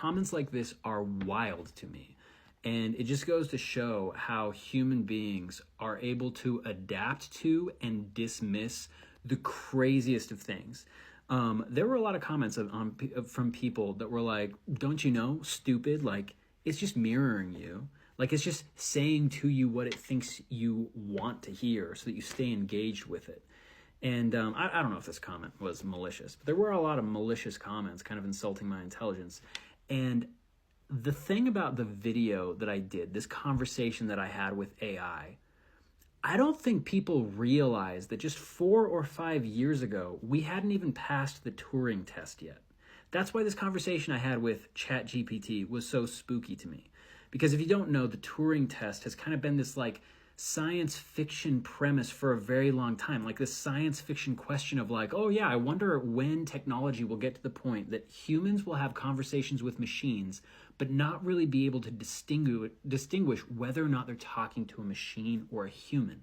comments like this are wild to me. And it just goes to show how human beings are able to adapt to and dismiss the craziest of things. There were a lot of comments from people that were like, don't you know, stupid, like, it's just mirroring you. Like, it's just saying to you what it thinks you want to hear so that you stay engaged with it. And I don't know if this comment was malicious, but there were a lot of malicious comments kind of insulting my intelligence. And the thing about the video that I did, this conversation that I had with AI, I don't think people realize that just 4 or 5 years ago, we hadn't even passed the Turing test yet. That's why this conversation I had with ChatGPT was so spooky to me. Because if you don't know, the Turing test has kind of been this like science fiction premise for a very long time. Like this science fiction question of like, oh yeah, I wonder when technology will get to the point that humans will have conversations with machines, but not really be able to distinguish whether or not they're talking to a machine or a human.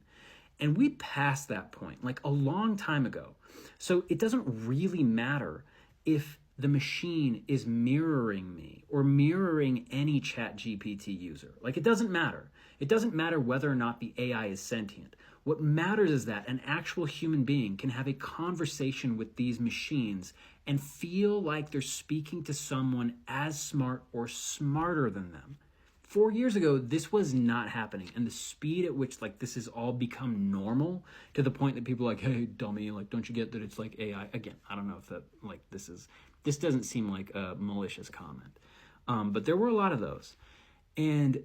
And we passed that point like a long time ago. So it doesn't really matter if the machine is mirroring me or mirroring any ChatGPT user. Like, it doesn't matter. It doesn't matter whether or not the AI is sentient. What matters is that an actual human being can have a conversation with these machines and feel like they're speaking to someone as smart or smarter than them. 4 years ago, this was not happening. And the speed at which like this has all become normal to the point that people are like, hey, dummy, like, don't you get that it's like AI? Again, I don't know if that, like, this doesn't seem like a malicious comment. But there were a lot of those. And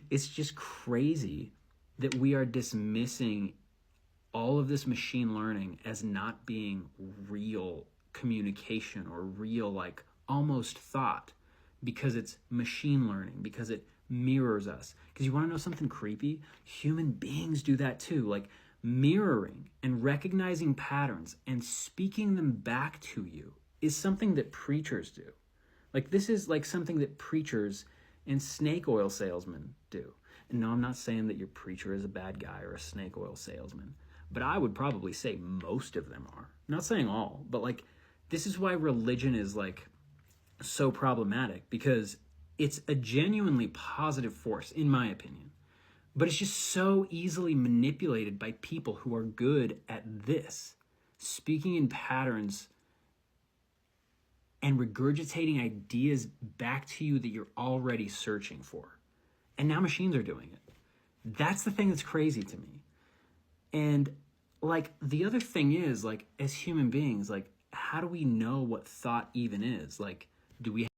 it's just crazy that we are dismissing all of this machine learning as not being real communication or real, like, almost thought, because it's machine learning, because it mirrors us. Because you want to know something creepy? Human beings do that too. Like, mirroring and recognizing patterns and speaking them back to you is something that preachers do. Like, this is like something that preachers and snake oil salesmen do. And no, I'm not saying that your preacher is a bad guy or a snake oil salesman, but I would probably say most of them are. I'm not saying all, but like, this is why religion is like so problematic, because it's a genuinely positive force, in my opinion. But it's just so easily manipulated by people who are good at this, speaking in patterns and regurgitating ideas back to you that you're already searching for. And now machines are doing it. That's the thing that's crazy to me. And like, the other thing is, like, as human beings, like, how do we know what thought even is? Like, do we